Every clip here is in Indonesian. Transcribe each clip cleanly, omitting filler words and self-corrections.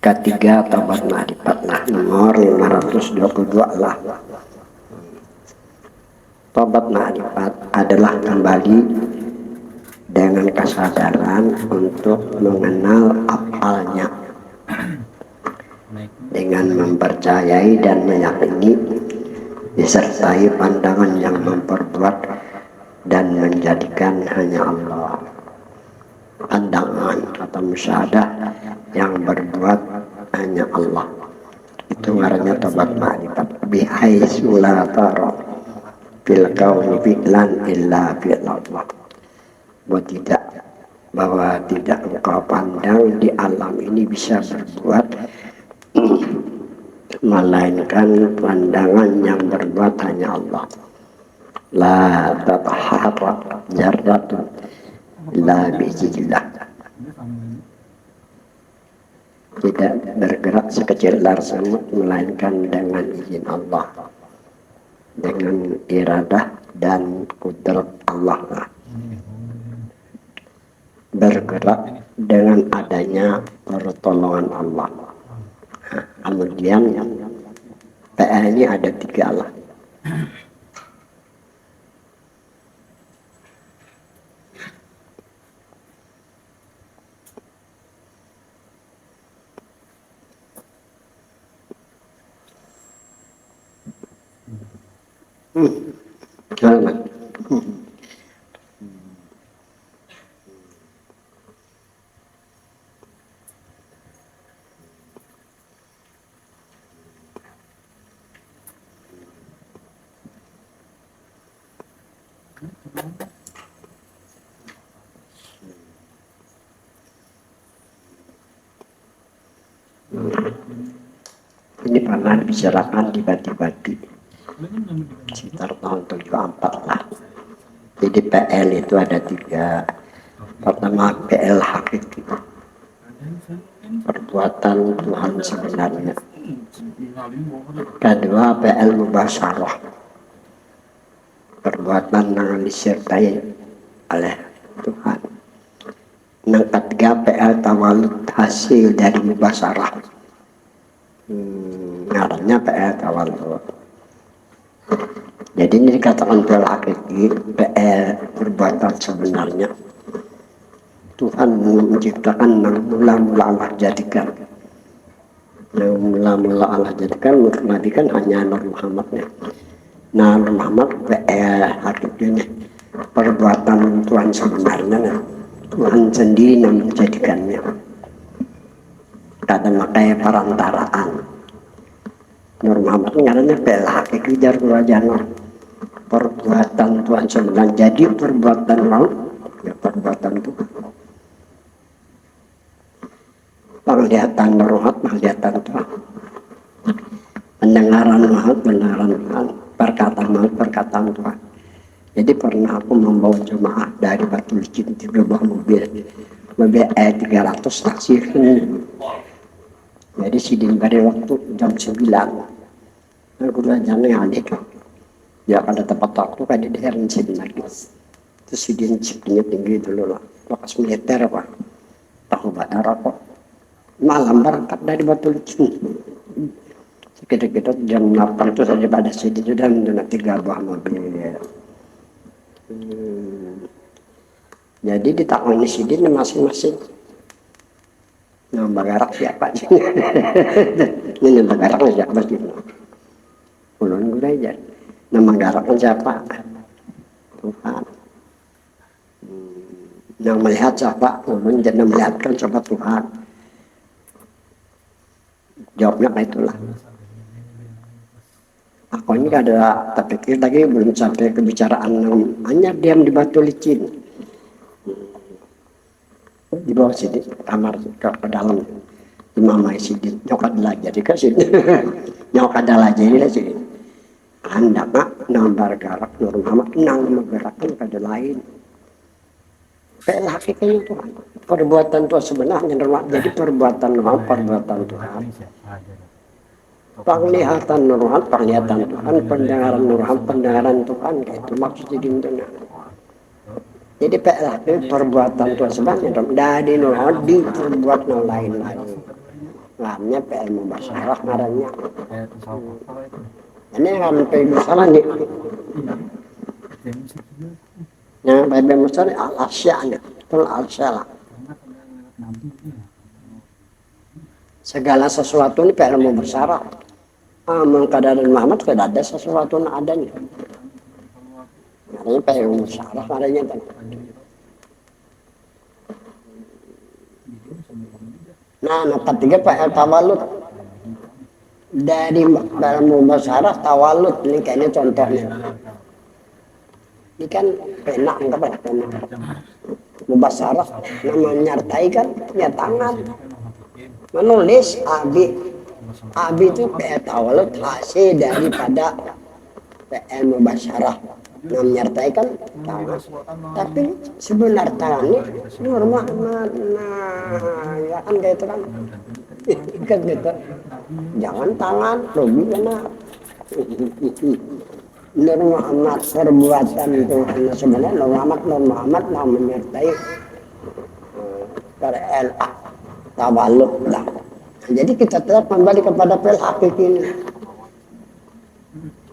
ketiga tobat ma'rifat lah, nomor 522 lah. Tobat ma'rifat adalah kembali dengan kesadaran untuk mengenal apalnya, dengan mempercayai dan meyakini, disertai pandangan yang memperbuat dan menjadikan hanya Allah. Pandangan atau musyahadah yang berbuat hanya Allah, itu ngarannya tobat ma'rifat. Bihaitsu la tara fil kauni fi'lan illa fi'lallah. Bahwa tidak engkau pandang di alam ini bisa berbuat melainkan pandangan yang berbuat hanya Allah. La tatahara jarratun la bijillah. Tidak bergerak sekecil lar semut melainkan dengan izin Allah, dengan iradah dan kudrat Allah. Bergerak dengan adanya pertolongan Allah. Kemudian PL ini ada 3 lah. Selamat. Ini pernah dibicarakan di Bati-Bati sekitar tahun 74 lah. Jadi PL itu ada 3. Pertama PL hakiki, perbuatan Tuhan sebenarnya. Kedua PL mubasyarah, perbuatan yang disertai oleh Tuhan. Yang ketiga PL tawalud, hasil dari mubasyarah. Ngarannya PL tawalud. Jadi ini dikatakan PL hakiki, PL perbuatan sebenarnya. Tuhan menciptakan yang mula-mula Allah jadikan. Yang mula-mula Allah jadikan, Nabi kan hanya Nur Muhammadnya. Nah, Nur Muhammad PL hakikinya, perbuatan Tuhan sebenarnya. Tuhan sendiri yang menjadikannya. Kadang pakai perantaraan. Nur Muhammad ngaranya PL hakiki jarul janur. Perbuatan Tuhan sebenarnya. Jadi perbuatan Allah, ya perbuatan Tuhan. Penglihatan Nur Muhammad, penglihatan Tuhan. Pendengaran Muhammad, pendengaran Tuhan. Perkataan Muhammad, perkataan Tuhan. Jadi pernah aku membawa jemaah dari Batu Licin di sebuah mobil E300 taksi. Jadi sidin pada waktu jam 9. Aku udah jalan yang adik. Ya pada tempat waktu kan di daerah sidin lagi. Terus sidin chipnya tinggi dulu lah. Bekas militer apa? Tahu bandara kok. Malam berangkat dari Batu Licin. Sekitar jam 8 itu saja pada sidin sudah mendengar 3 buah mobil. Jadi ditakoni sidin masing-masing. Yang bagarak siapa sih? Ini bagaraknya siapa sih? Ulun gue aja. Nama bagaraknya siapa? Tuhan. Yang melihat siapa? Ulun jadi melihatkan siapa Tuhan. Jawabnya kayak itulah. Aku ini ada terpikir lagi belum sampai kebicaraan hanya diam di Batu Licin. Di bawah sini kamar ke dalam imamai sidin nyokad lagi jadi sini nyokad lagi lah sini anda mak nambar garak Nur Muhammad nang menggerakkan pada lain PL hakikatnya Tuhan perbuatan Tuhan sebenarnya jadi perbuatan Tuhan perbuatan Tuhan penglihatan Nur Muhammad penglihatan Tuhan pendengaran Nur Muhammad pendengaran Tuhan itu maksudnya di dunia. Jadi perbuatan Tuhan sebenarnya dari Nur Muhammad diperbuat yang lain-lain. Namanya PL Mubasyarah ngarannya. Ini kan PL Mubasyarah nih. Yang PL Mubasyarah al-asya-nya, itu al-asya. Segala sesuatu ini PL Mubasyarah. Mengkadar Muhammad tidak ada sesuatu yang adanya. Namanya PL Mubasyarah ngarannya kan. Nah, ketiga PL Tawalut. Dari dalam mubasyarah tawalut ini kayaknya contohnya. Ini kan pena, enggak apa pena. Mubasyarah nama nyertai kan ya tangan. Menulis abi. Abi itu PL tawalut hasil daripada PL mubasyarah. Nama nyertai kan tangan. Tapi sebenarnya tangannya normal, ya kan kayak itu kan. Kan gitu. Jangan tangan, rugi benar. Nur Muhammad perbuatan itu sebenarnya Nur Muhammad mau menyertai PLA tawalud lah. Jadi kita tetap kembali kepada PL hakiki ini.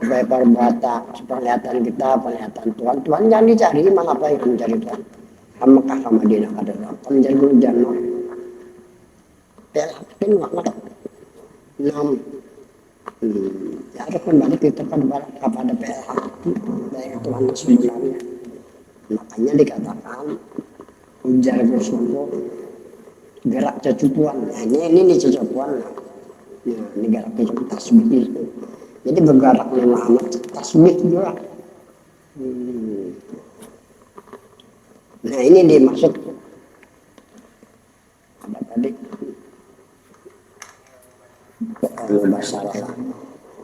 Supaya perbuatan, penglihatan kita, penglihatan Tuhan. Tuhan jangan dicari, malah apa yang mencari Tuhan. Mekah ke Madinah adalah mencari guru jannah. PL hakiki Muhammad 6. Ya harus kembali kita kepada PL hakiki dari Tuhan sebenarnya. Makanya dikatakan ujar bersungguh gerak cecupuan. Nah, ini cecupuan. Ya, ini gerak cecupuan tasbih itu. Jadi bergeraknya Muhammad tasbih juga. Nah ini dimaksud apa tadi? Masalah.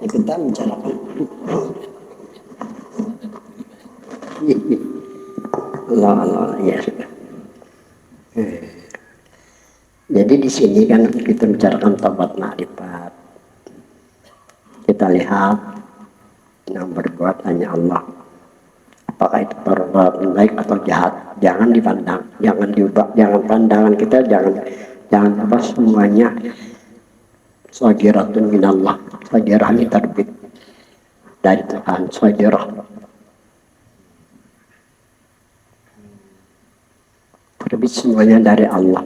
Ya, kita bicarakan. Allah ya sudah. Jadi di sini kan kita bicarakan taubat ma'rifat. Kita lihat yang berbuat hanya Allah. Apakah itu perbuatan baik atau jahat? Jangan dipandang, jangan diubah, jangan pandangan kita jangan apa semuanya sagiratun minallah. Sagirah ini terbit dari Tuhan, sagirah. Terbit semuanya dari Allah.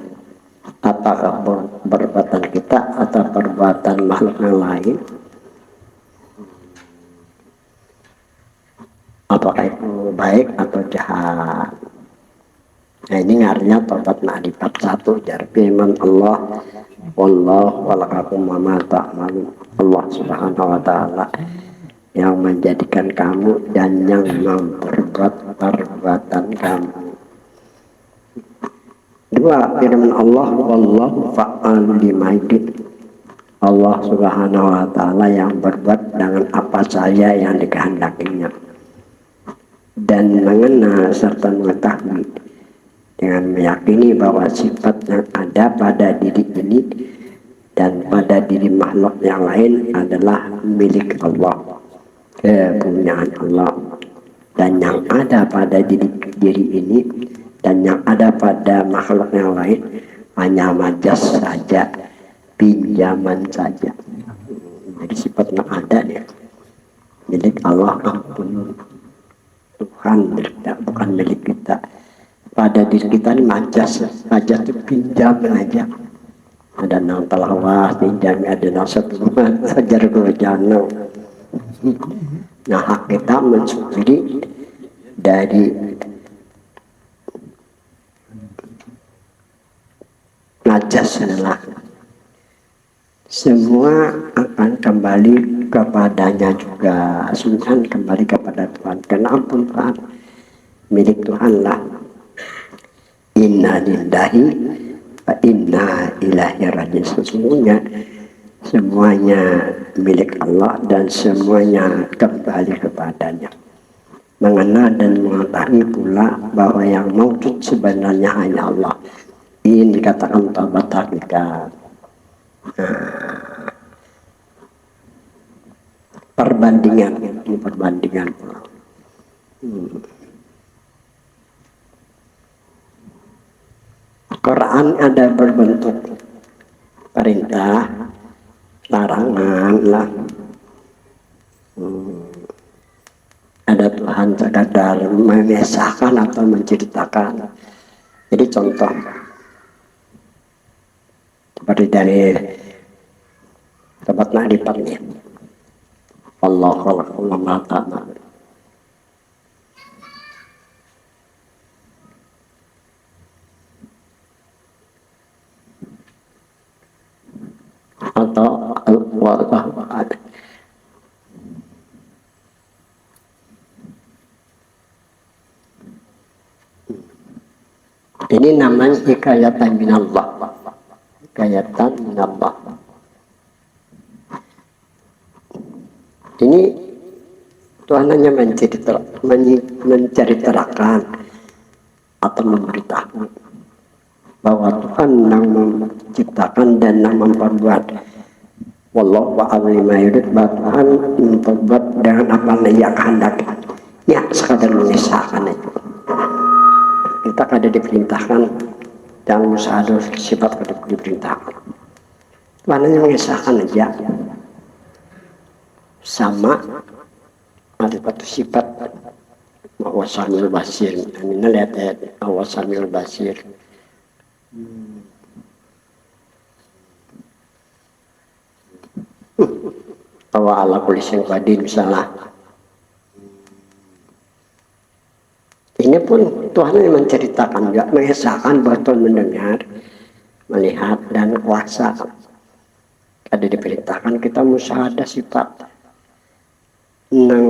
Apakah perbuatan kita atau perbuatan makhluk yang lain? Apakah itu baik atau jahat? Nah ini artinya taubat ma'rifat 1 jar firman Allah wallahu walaqakum wa ma ta'malun. Allah subhanahu wa ta'ala yang menjadikan kamu dan yang memperbuat perbuatan kamu. 2 firman Allah wallahu fa'al lima yurid. Allah subhanahu wa ta'ala yang berbuat dengan apa saja yang dikehendakinya dan mengenal serta mengetahui dengan meyakini bahwa sifat yang ada pada diri ini dan pada diri makhluk yang lain adalah milik Allah, kepunyaan Allah, dan yang ada pada diri ini dan yang ada pada makhluk yang lain hanya majas saja, pinjaman saja. Jadi sifat yang ada ya milik Allah, ampun Tuhan, bukan milik kita. Pada diri kita ini majas itu pinjam aja. Ada nang telawah pinjam, ada nang seturuh sajar gojano. Nah hak kita mensubsidi dari najas adalah semua akan kembali kepadanya juga. Semua kembali kepada Tuhan. Karena ampun Tuhan milik Tuhan lah. Inna lillahi wa inna ilaihi raji'un. Sesungguhnya semuanya milik Allah dan semuanya kembali kepadanya. Mengenal dan mengetahui pula bahwa yang maujud sebenarnya hanya Allah. Ini dikatakan taubat hakikat. Perbandingan pula. Quran ada berbentuk perintah ada larangan lah. Ada Tuhan sekadar mengesahkan atau menceritakan. Jadi contoh seperti dari tempat nadipannya Allah khalaqallahu ma ta'mal atau al-wa'ad. Ini namanya hikayatan minallah. Hikayatan minallah. Ini Tuhan hanya menceritakan atau memberitahu bahwa Tuhan yang menciptakan dan yang memperbuat. Wallahu a'lam bima yurid, Tuhan memperbuat dengan apa yang Ia kehendaki. Ya, sekadar mengisahkan itu. Kita kada diperintahkan dan musahadah sifat kada diperintahkan. Tuhan hanya mengisahkan aja. Sama ada satu sifat awasamil basir. Ini lihat awasamil basir. Bahwa Allah kulli syai'in qadir misalnya. Ini pun Tuhan yang menceritakan juga, mengesahkan bahwa Tuhan mendengar, melihat dan kuasa. Ada diperintahkan kita musyahadah sifat nang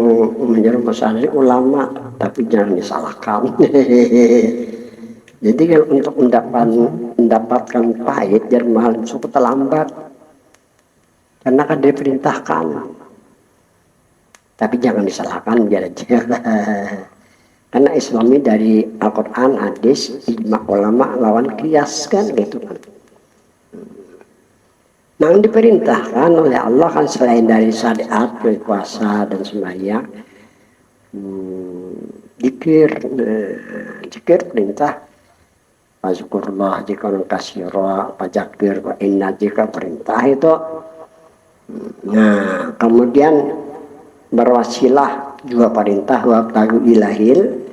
menjadi musyahadah ulama, tapi jangan disalahkan. Jadi kalau untuk mendapatkan pahit dan mahal cukup terlambat, karena kan diperintahkan, tapi jangan disalahkan biar aja. Karena Islami dari Al-Quran, hadis, ijma ulama lawan kias kan gitu kan. Nah, yang diperintahkan oleh Allah kan selain dari syariat, puasa dan sembahyang, zikir perintah. Fazkurullah jika kasira, fadzakir wa inna jika perintah itu. Nah, kemudian berwasilah juga perintah wabtagu ilahil.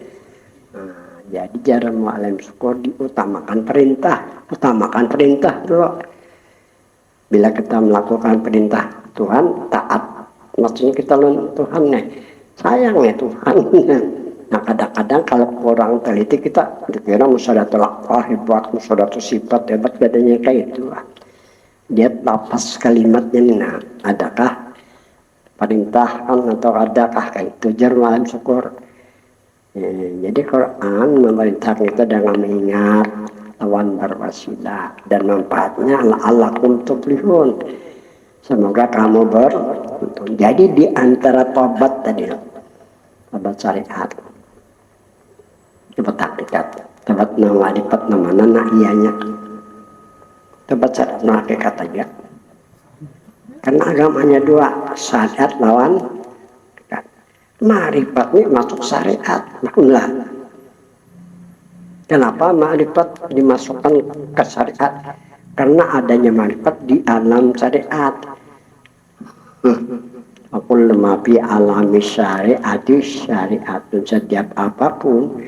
Jadi jarang mu'alim syukur diutamakan perintah dulu. Bila kita melakukan perintah Tuhan, taat. Maksudnya kita lawan Tuhan nih, sayang ya Tuhan. Nah kadang-kadang kalau kurang teliti kita dikira musadatul aqwal hebat, musadatul sifat hebat, badannya kayak itu. Dia lapas kalimatnya nih, nah adakah perintahkan atau adakah kayak itu jarang mu'alim syukur. Jadi Quran memerintahkan kita dengan mengingat lawan berwasilah dan manfaatnya la'allakum tuflihun. Semoga kamu beruntung. Jadi di antara tobat tadi, tobat syariat, tobat hakikat, tobat nama lipat nama nana ianya, tobat syariat nama hakikat aja. Karena agamanya dua, syariat lawan ma'rifat ini masuk syariat. Nah, kenapa ma'rifat dimasukkan ke syariat? Karena adanya ma'rifat di alam syariat. Aku lemah fi alami syariati syariatun. Setiap apapun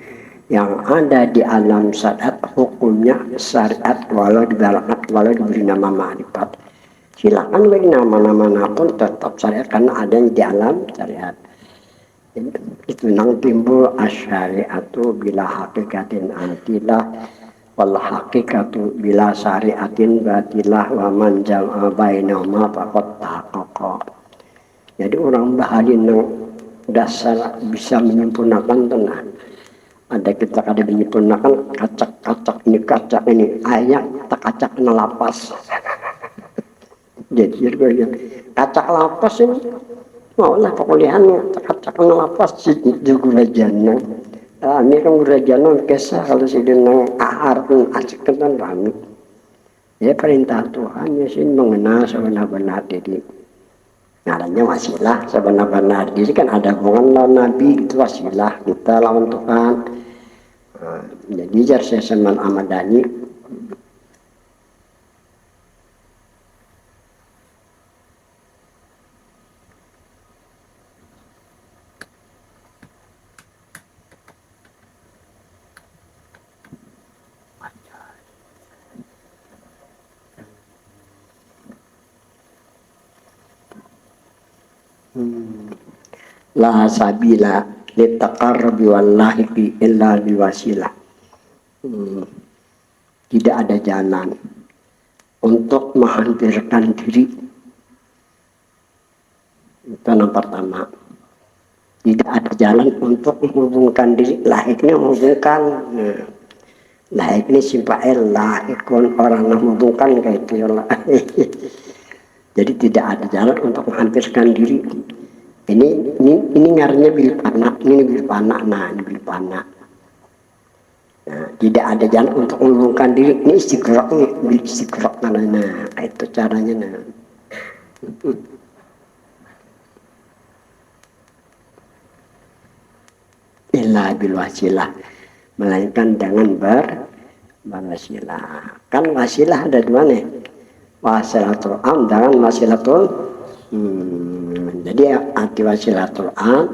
yang ada di alam syariat hukumnya syariat walau diberi nama ma'rifat. Silakan beri nama-nama pun tetap syariat karena adanya di alam syariat. Itu nang timbul asyariatu bila hakikatin atilah wal hakikatu bila syariatin batilah wa man jam'a bainahuma faqad tahaqqaqa. Jadi orang bahari nang dasar bisa menyempurnakan tenang. Ada kita kada menyempurnakan kacak ini ayat tak kacak kena lapas. Jadi kacak lapas ini maulah pekulihan cakap ngelapas di gula jana. Ini kan gula jana kisah kalau si denang ahar pun acik kan rami. Ya perintah Tuhan ya sih mengenal sebenar-benar diri. Ngaranya wasilah sebenar-benar diri kan ada hubungan lawan Nabi itu wasilah kita lawan Tuhan. Jadi jar saya Salman Ahmad Dhani La sabila litaqarrubi wallahi illa biwasilah. Tidak ada jalan untuk menghampirkan diri. Itu yang pertama. Tidak ada jalan untuk menghubungkan diri. Lahiknya menghubungkan. Lahik ini simpa'el lahikun orang menghubungkan kayak itu. Jadi tidak ada jalan untuk menghampirkan diri. Ini ngarinya bil panak, ini bil panak, nah ini bil panak. Nah, tidak ada jalan untuk menghubungkan diri. Ini istiqraq nih, bil istiqraq nah itu caranya nah. Illa bil wasilah, melainkan dengan berwasilah. Kan wasilah ada dua nih, wasilatul am dengan wasilatul jadi arti wasilatul am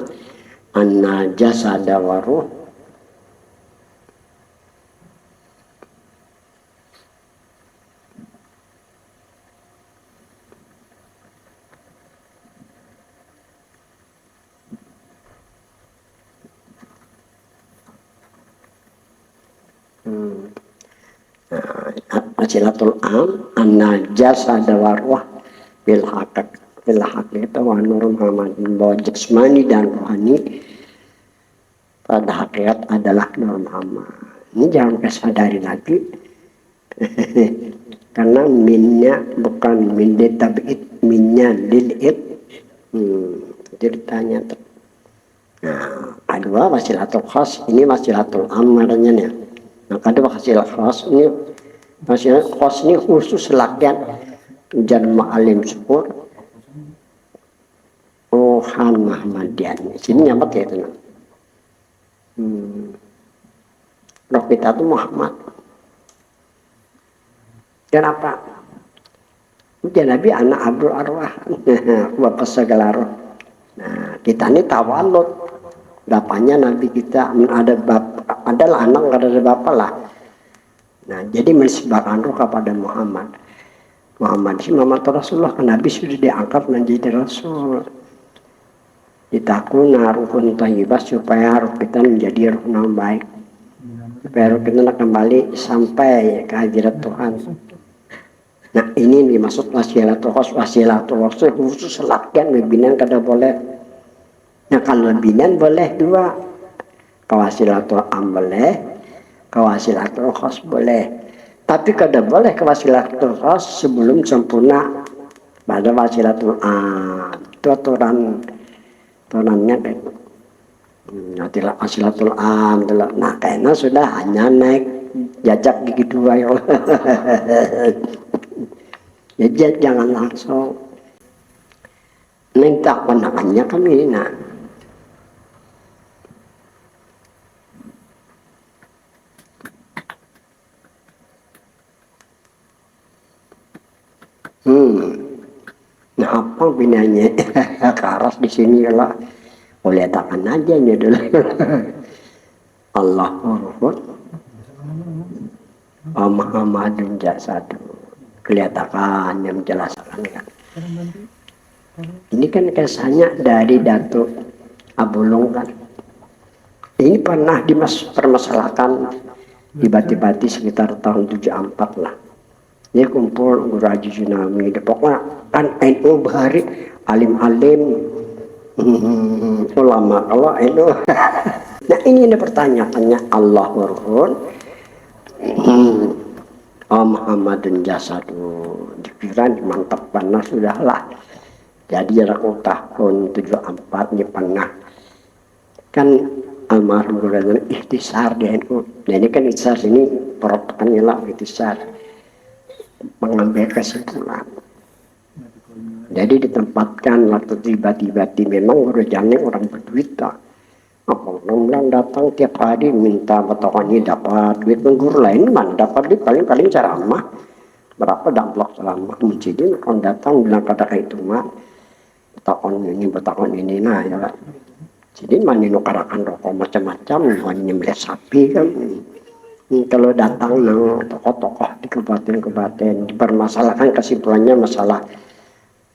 anna jasada wa ruh wasilatul am anna jasada wa ruh bil haqiqah wa nur Muhammadin, bahwa jasmani dan rohani pada hakikat adalah Nur Muhammad. Ini jangan kesadari lagi. Karena minnya bukan min tabi'id, minnya lil'id. Jadi tanya. Nah, kedua wasilatul khas, ini wasilatul am namanya. Nah, kedua wasilatul khas ini, wasilatul khas ini khusus lakian ujan ma'alim syukur Rohan Muhammadian. Sini nyampe ya itu. Roh kita itu Muhammad. Kenapa? Dia Nabi anak Abdul Arwah. Bapak segala roh. Nah, kita ini tawalud. Bapaknya Nabi kita ada bapak, adalah anak nggak ada bapak lah. Nah, jadi menisbahkan roh kepada Muhammad. Muhammad Rasulullah, kan Nabi sudah diangkat menjadi Rasul. Ditakuna ruhun thayyibah, supaya ruh kita menjadi ruh yang baik, supaya ruh kita kembali sampai ke hadirat Tuhan. Nah, ini dimaksud wasilatul khas, wasilatul khas khusus lakian binan kada boleh. Nah, kalau binan boleh dua, kawasilatul am boleh, kawasilatul khas boleh, tapi kada boleh kawasilatul khas sebelum sempurna pada wasilatul am. Itu aturannya kayak nanti lah wasilatul am dulu. Nah, kayaknya sudah hanya naik jajak gigi dua ya. Jadi jangan langsung minta pandangannya kami ini. Nah, nah apa binanya karas di sini lah. Boleh takkan aja nih dulu. Allah Muhammad Muhammadun jasadu, kelihatan yang menjelaskan kan. Ini kan kesannya dari Datuk Abulung kan. Ini pernah dipermasalahkan di Bati-Bati sekitar tahun 74 lah. Dia kumpul Guru Haji Tsunami, pokoknya kan NU bahari alim-alim ulama kalau NU. Nah, ini ada pertanyaannya, Allah warhun Muhammadun jasadu, dipikiran mantap pernah sudahlah. Jadi jarak tahun 74 ini pernah kan almarhum Guru ikhtisar di NU. Nah, ini kan ikhtisar ini perotokannya lah ikhtisar, mengambil kesimpulan. Jadi ditempatkan waktu tiba-tiba memang Guru Jani orang berduit tak. Orang datang tiap hari minta potongannya dapat duit, guru lain mana dapat duit, paling ceramah berapa damplok selama jadi orang datang bilang kata kayak itu mah betakon ini nah ya kan. Jadi mana nukarakan rokok macam-macam, mana nyembelih sapi kan. Kalau datang tokoh-tokoh di kabupaten dipermasalahkan, kesimpulannya masalah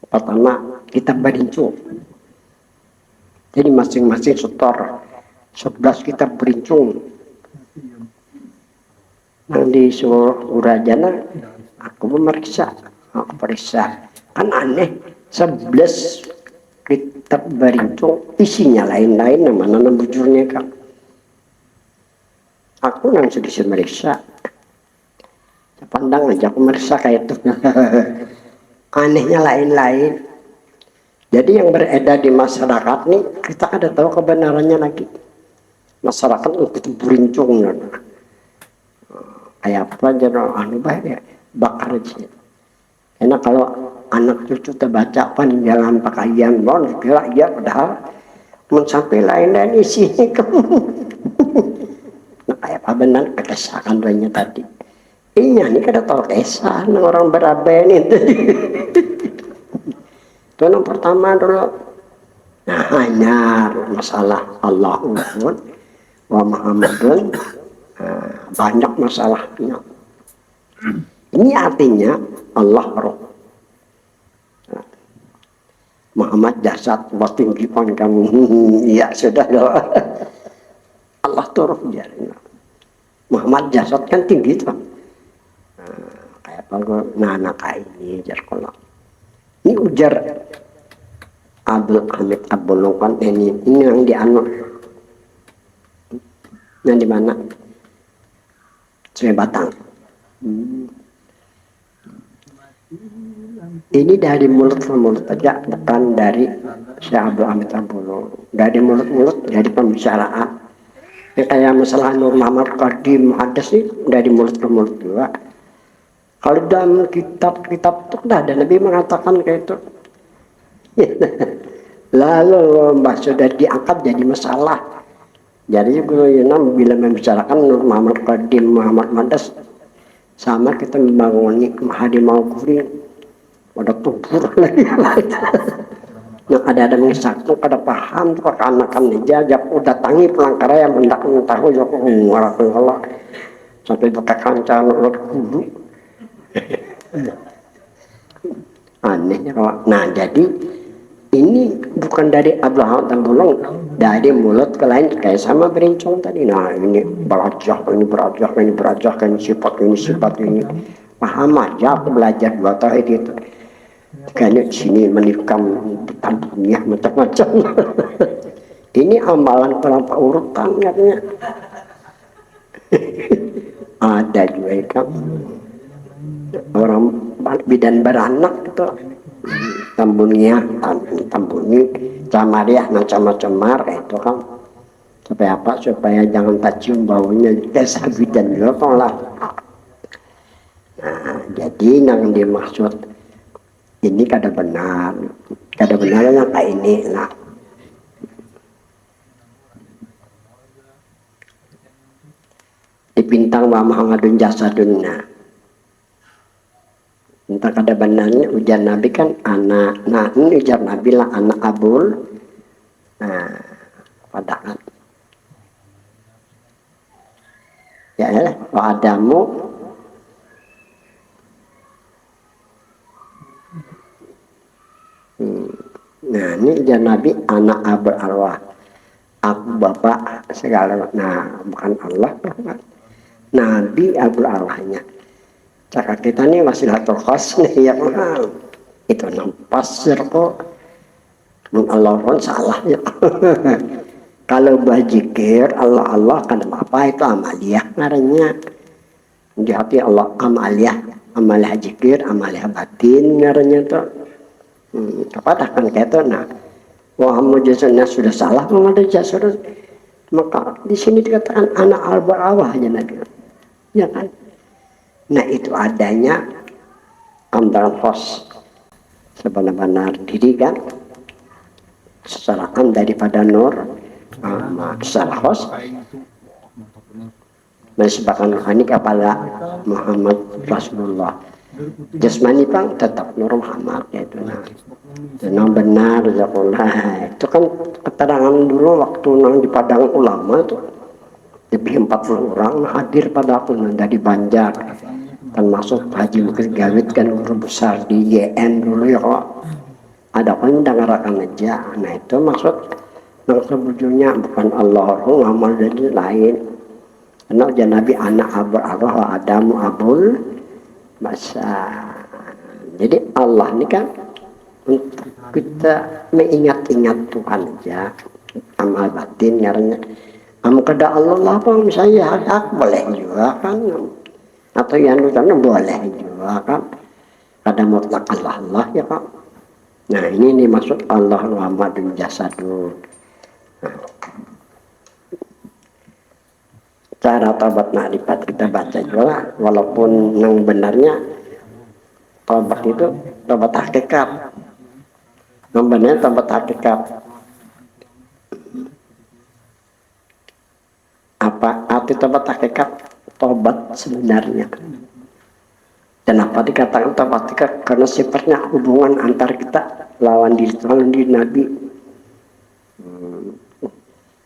pertama kitab Badincu. Jadi masing-masing setor 11 kita berincung. Yang disuruh urajana, aku memeriksa, aku periksa. Kan aneh, 11 kitab berincung, isinya lain-lain, mana bujurnya kan. Aku nang sedikit meriksa. Pandang aja aku meriksa kayak itu. Anehnya lain-lain. Jadi yang beredar di masyarakat nih, kita ada tahu kebenarannya lagi. Masyarakat itu berincung. Kayak apa aja, anu bahaya, bakar aja. Karena kalau anak cucu terbaca panjangan pakaian, bon, kira iya padahal sampai lain-lain isinya kamu. Nah kayak apa benar kekesakan lainnya tadi. Iya ini kada tahu kesan orang beraben itu. Itu yang pertama dulu. Nah hanya masalah Allahumma wa Muhammadun, banyak masalahnya. Ini artinya Allah roh, Muhammad jasad, tinggi pun kamu. Iya sudah loh. Allah tuh roh dia. Muhammad jasad kan tinggi tuh. Kayak apa? Nah anak ini jar kalau ini ujar Abdul Hamid Abdul kan ini yang di anu, yang di mana? Sungai Batang. Ini dari mulut ke mulut aja, bukan dari Syekh Abdul Hamid Abdul. Dari mulut-mulut, dari pembicaraan. Ini kayak masalah Nur Muhammad Qadim Muhaddas sih dari mulut ke mulut juga. Kalau dalam kitab-kitab itu ada Nabi mengatakan kayak itu. Lalu sudah diangkat jadi masalah. Jadi Guru Yunam bila membicarakan Nur Muhammad Qadim Muhammad Muhaddas, sama kita membangun Mahadi Mauquri, ada tubur lagi. Yang ada mengisahkan, ada paham, anak-anak dijajak, datangi pelangkara yang hendak mengetahui Allah sampai pakai kancah urut kudu. Anehnya kalau, nah jadi ini bukan dari Abdul Hamid Abdul, dari mulut ke lain kayak sama berincong tadi. Nah ini berajah, ini sifat ini. Paham aja aku belajar 2 tahun itu. Kayaknya di sini menikam tampungnya macam-macam. Ini amalan terlampau urutan katanya. Ada juga kan orang bidan beranak itu. Tambunnya, tambuni, camariah, macam-macam itu kan. Supaya apa? Supaya jangan cium baunya desa bidan juga lah. Nah, jadi yang dimaksud ini kada benar yang kayak ini lah. Dipintang wa Muhammadun jasadunna. Entah kada benarnya ujar Nabi kan anak. Nah ini ujar Nabi lah anak Abul. Nah padahal ya lah wa Adamu nah ini ujar Nabi anak Abul arwah. Aku bapak segala. Nah bukan Allah. Nabi Abul arwahnya. Cakap kita nih wasilatul khas nih ya mahal. Itu pasir kok. Allah pun salah ya. Kalau bajikir Allah kan apa itu amaliyah ngarannya. Di hati Allah amaliyah jikir, amaliyah batin ngarannya tuh. Kepada kan kayak itu. Nah, Muhammad jasanya sudah salah mengenai jasad. Maka di sini dikatakan anak al-barawah aja Nabi. Ya kan? Nah itu adanya amdalan khos sebenar-benar diri kan secara daripada nur secara khos menisbahkan rohani kepada Muhammad Rasulullah. Jasmani pang tetap nur Muhammad yaitu yang benar itu kan keterangan dulu waktu nang di Padang Ulama itu lebih 40 orang hadir pada aku dari Banjar, termasuk Haji Mukir Gawit kan guru besar di YN dulu ya kok. Ada pun dengarkan aja. Nah itu maksud Yang sebetulnya bukan Allahu amal dari lain. Karena ujian Nabi anak abul Allah wa Adamu abul masa. Jadi Allah ini kan untuk kita mengingat-ingat Tuhan aja. Amal batin nyaranya. Kamu kada Allah lah bang, saya hak boleh juga kan. Atau yang sana boleh juga kan. Kada mutlak Allah ya kan. Nah ini dimaksud Allah Muhammadun jasadun. Cara taubat ma'rifat kita baca juga, walaupun yang benarnya taubat itu taubat hakikat. Yang benarnya taubat hakikat. Apa arti taubat hakikat? Taubat sebenarnya. Kenapa dikatakan taubat hakikat? Karena sifatnya hubungan antar kita lawan diri Nabi.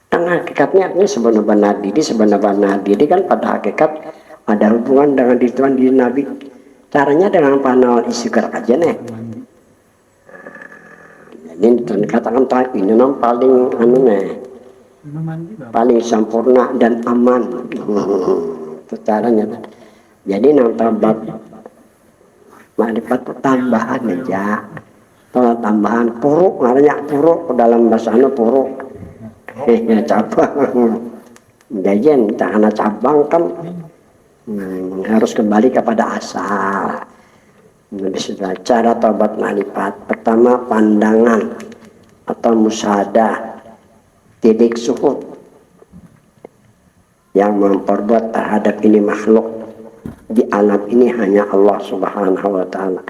Karena hakikatnya ini sebenarnya diri kan pada hakikat ada hubungan dengan diri Nabi. Caranya dengan panal istighfar aja nih. Jadi katakan ini yang paling paling sempurna dan aman. Itu caranya. Jadi nang tambah ma'rifat tambahan aja. Tambahan puruk, namanya puruk dalam bahasa puruk. Ya cabang. Jajan karena cabang kan harus kembali kepada asal. Cara taubat ma'rifat. Pertama pandangan atau musyahadah, tidik suhud yang memperbuat terhadap ini makhluk di alam ini hanya Allah Subhanahu wa ta'ala.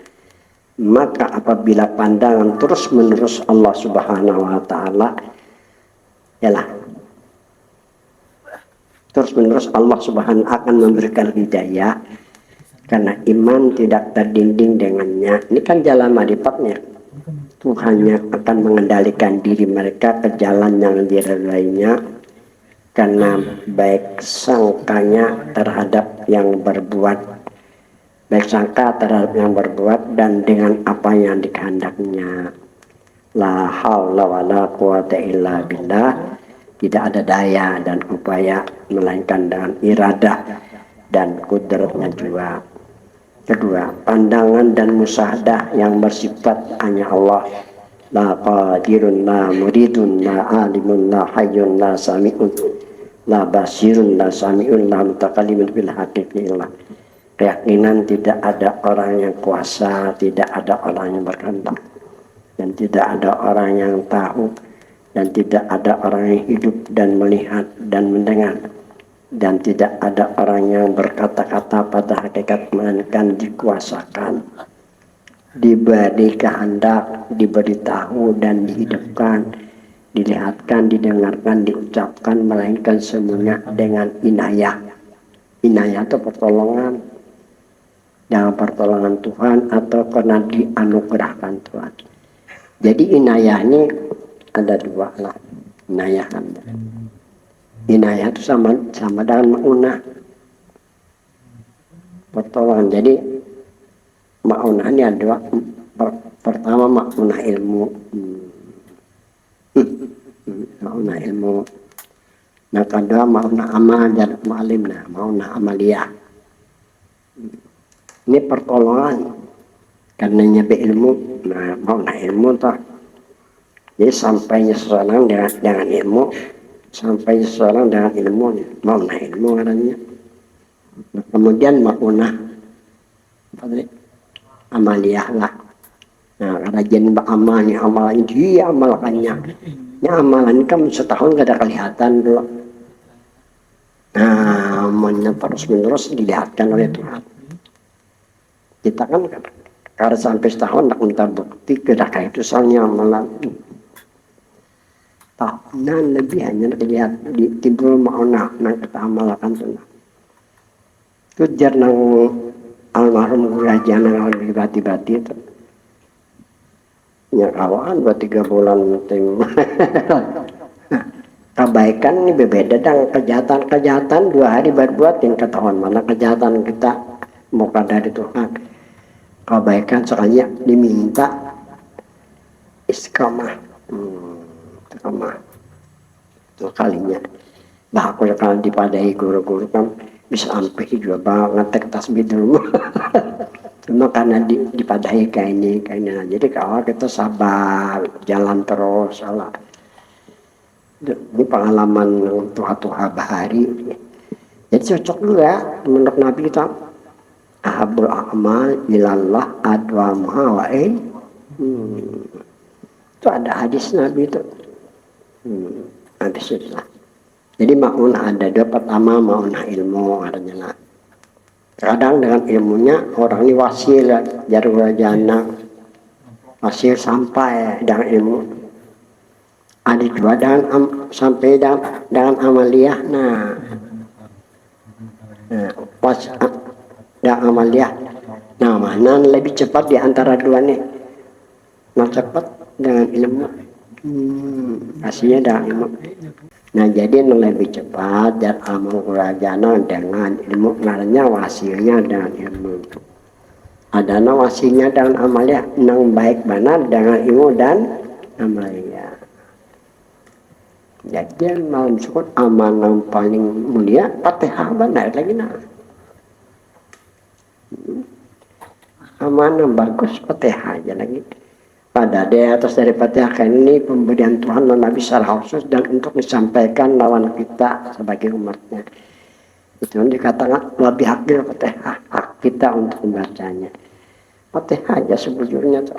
Maka apabila pandangan terus menerus Allah Subhanahu wa ta'ala, yalah terus menerus Allah Subhanahu akan memberikan hidayah karena iman tidak terdinding dengannya. Ini kan jalan ma'rifatnya. Tuhannya akan mengendalikan diri mereka ke jalan yang diridainya karena baik sangkanya terhadap yang berbuat, baik sangka terhadap yang berbuat dan dengan apa yang dikehendaknya. La haula wa la quwata illa billah. Tidak ada daya dan upaya melainkan dengan iradah dan kudratnya juga. Kedua, pandangan dan musyahadah yang bersifat hanya Allah. La qadirun, la muridun, la alimun, la hayyun, la sami'un, la basirun, la sami'un, la mutakallimun bil haqiqillah. Keyakinan tidak ada orang yang kuasa, tidak ada orang yang berkehendak, dan tidak ada orang yang tahu, dan tidak ada orang yang hidup dan melihat dan mendengar, dan tidak ada orang yang berkata-kata pada hakikat melainkan dikuasakan, diberi kehendak, diberitahu dan dihidupkan, dilihatkan, didengarkan, diucapkan, melainkan semuanya dengan inayah. Inayah itu pertolongan, dengan pertolongan Tuhan atau karena dianugerahkan Tuhan. Jadi inayah ini ada dua lah. Inayah itu sama dengan ma'unah, pertolongan. Jadi ma'unah ini ada dua. Pertama ma'unah ilmu, ma'unah ilmu. Nah kedua ma'unah amal dan ma'alim, ma'unah amaliyah. Ini pertolongan karena be ilmu. Nah ma'unah ilmu toh. Jadi sampainya seseorang dengan ilmu, sampai seseorang dengan ilmunya, ma'unah ilmu katanya. Nah, kemudian ma'unah amaliyah lah. Nah karena jen ba'amalnya, amalan dia amalkannya. Ini amalan kan setahun gak ada kelihatan dulu. Nah amalnya terus menerus dilihatkan oleh Tuhan. Kita kan karena sampai setahun tak minta bukti kedakai itu soalnya amalan. Tahunan lebih hanya dilihat timbul ma'unah nang kita amalkan tuh. Tujar nang almarhum guraja nang bati-bati itu. Ya kawan 2-3 bulan tim. Kebaikan ini berbeda dengan kejahatan 2 hari berbuat yang ketahuan mana kejahatan kita muka dari Tuhan. Kebaikan soalnya diminta istiqamah. Istiqamah. Itu kalinya. Bah aku kalau dipadai guru-guru kan bisa sampai juga bang ngetek tasbih dulu. Cuma karena dipadai kayaknya. Jadi kalau kita sabar, jalan terus, salah. Ini pengalaman tuha-tuha bahari. Jadi cocok juga menurut Nabi kita. Ahabul a'mal ilallah adwamuha wa'in. Itu ada hadis Nabi itu. Hadis itu. Jadi ma'unah ada dua, pertama ma'unah ilmu adanya. Kadang dengan ilmunya orang ini wasil jarul jana, wasil sampai dengan ilmu. Ada juga sampai dengan amaliyah. Nah dan amaliyah. Nah mana lebih cepat di antara dua nih? Nah cepat dengan ilmu. Hasilnya dengan ilmu. Nah jadi yang lebih cepat dan amal kurajana dengan ilmu, karena wasilnya dengan ilmu. Adana wasilnya dengan amalnya yang baik benar dengan ilmu dan amalnya. Jadi malam syukur amal yang paling mulia Fatihah benar lagi nah. Amal yang bagus Fatihah aja lagi. Pada di atas dari Fatihah ini pemberian Tuhan dan Nabi secara khusus dan untuk disampaikan lawan kita sebagai umatnya. Itu yang dikatakan lebih hakil Fatihah, hak kita untuk membacanya. Fatihah aja sebujurnya tuh.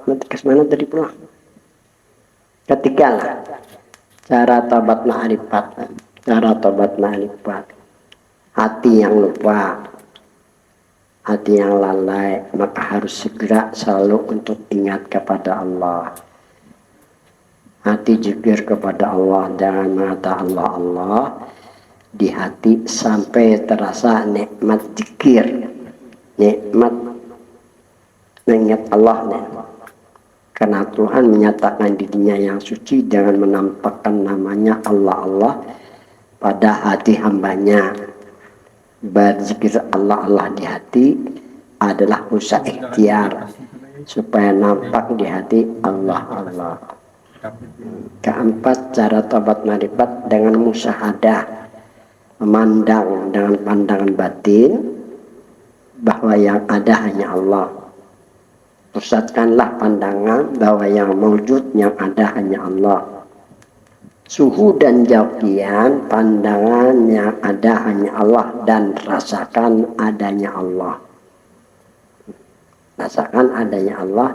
Nanti kesana tadi pulang. Ketiga lah, cara tobat ma'rifat. Cara tobat ma'rifat. Hati yang lupa, hati yang lalai, maka harus segera selalu untuk ingat kepada Allah. Hati jujur kepada Allah, jangan mengata Allah Allah di hati sampai terasa nikmat zikir, nikmat mengingat Allah nih. Karena Tuhan menyatakan dirinya yang suci dengan menampakkan namanya Allah Allah pada hati hambanya. Berzikir Allah Allah di hati adalah usaha ikhtiar supaya nampak di hati Allah Allah. Keempat, cara tobat ma'rifat dengan musyahadah, memandang dengan pandangan batin bahwa yang ada hanya Allah. Pusatkanlah pandangan bahwa yang mewujud yang ada hanya Allah. Suhu dan jauhian pandangan yang ada hanya Allah dan rasakan adanya Allah. Rasakan adanya Allah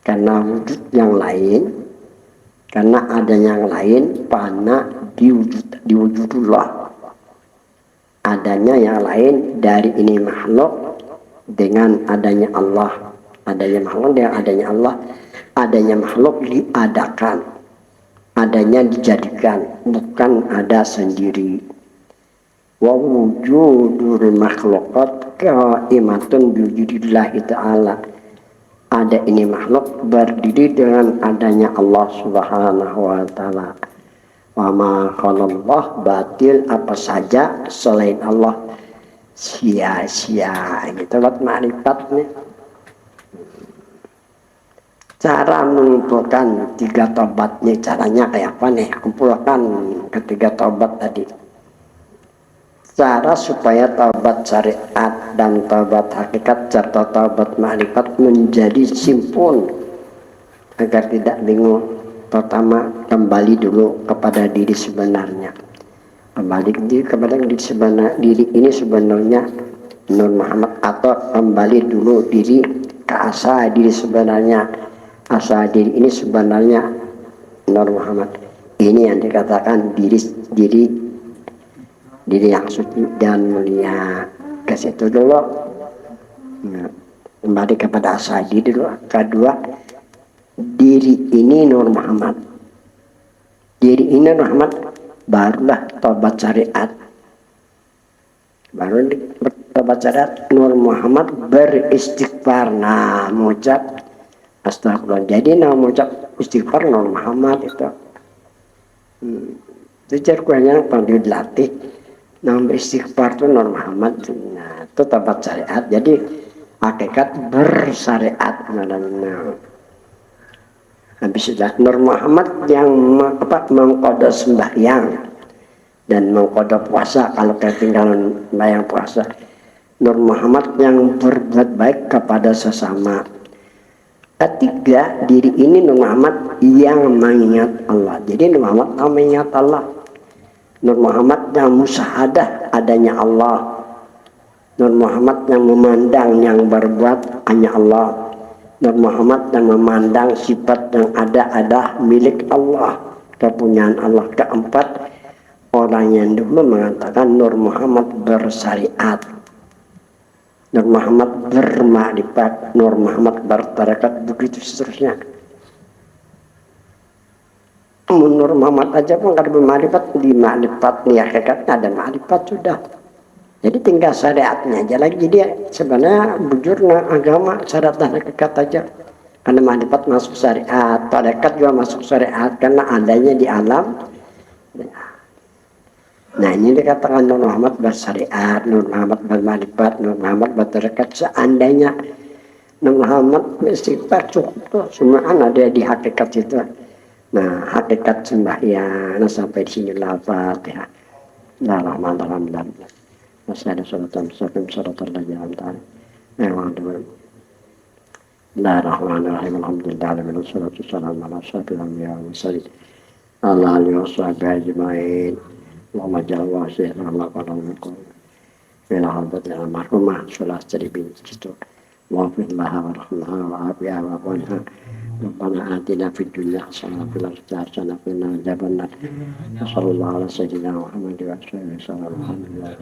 karena wujud yang lain, karena adanya yang lain pana diwujudullah. Adanya yang lain dari ini makhluk dengan adanya Allah. Adanya makhluk dengan adanya Allah. Adanya makhluk diadakan. Adanya dijadikan, bukan ada sendiri. Wa wujudul makhluqat qaimatun biwujudillahi ta'ala. Ada ini makhluk berdiri dengan adanya Allah Subhanahu wa taala. Wa ma khalallah batil, apa saja selain Allah sia-sia. Gitu buat makrifat nih. Cara mengumpulkan tiga tobatnya, caranya kayak apa nih? Kumpulkan ketiga tobat tadi. Cara supaya tobat syariat dan tobat hakikat serta tobat ma'rifat menjadi simpul agar tidak bingung. Pertama, kembali dulu kepada diri sebenarnya. Kembali kepada diri ini sebenarnya Nur Muhammad, atau kembali dulu diri ke asal diri sebenarnya. Asal diri ini sebenarnya Nur Muhammad. Ini yang dikatakan diri yang suci dan mulia. Ke situ dulu. Kembali kepada asal diri dulu. Kedua, diri ini Nur Muhammad. Diri ini Nur Muhammad, barulah tobat syariat. Baru tobat syariat Nur Muhammad beristighfar. Nah, mengucap astagfirullah. Jadi nama mengucap istighfar Nur Muhammad itu. Itu caranya kalau dilatih nama istighfar itu Nur Muhammad. Nah, itu tobat syariat. Jadi hakikat bersyariat namanya. Habis itu Nur Muhammad yang mengqada sembahyang dan mengqada puasa kalau ketinggalan bayang puasa. Nur Muhammad yang berbuat baik kepada sesama. Ketiga, diri ini Nur Muhammad yang mengingat Allah. Jadi Nur Muhammad yang mengingat Allah. Nur Muhammad yang musyahadah adanya Allah. Nur Muhammad yang memandang yang berbuat hanya Allah. Nur Muhammad yang memandang sifat yang ada milik Allah, kepunyaan Allah. Keempat, orang yang dulu mengatakan Nur Muhammad bersyariat, Nur Muhammad bermakrifat, Nur Muhammad bertarekat, begitu seterusnya. Nur Muhammad aja pun kalau bermakrifat, di makrifat nih hakikatnya ada makrifat sudah. Jadi tinggal syariatnya aja lagi. Jadi sebenarnya bujurna agama syarat dan hakikat aja. Karena makrifat masuk syariat, tarekat juga masuk syariat karena adanya di alam. Nah ini dikatakan Nur Muhammad bersyariat, Nur Muhammad bermakrifat, Nur Muhammad bertarekat. Seandainya Nur Muhammad sifat cukup semua ada di hakikat itu. Nah hakikat sembahyang sampai di sini Al-Fatihah. Bismillahirrahmanirrahim. Wassalamualaikum warahmatullahi wabarakatuh. Bismillahirrahmanirrahim. Alhamdulillahirabbil alamin. Wassalatu wassalamu ala asyrofil anbiya'i wal mursalin. Ala alihi washabihi ajmain. Allahumma ja'al wasi'na ma qalamukum. Fil hadratil marhumah Sulastri binti Citu. Wa fillaha wa rahmaha wa afiha wa qanha. Rabbana atina fid dunya hasanah wa fil akhirati hasanah wa qina adzabannar. Sallallahu ala sayyidina Muhammad wa alihi wasallam. Alhamdulillah.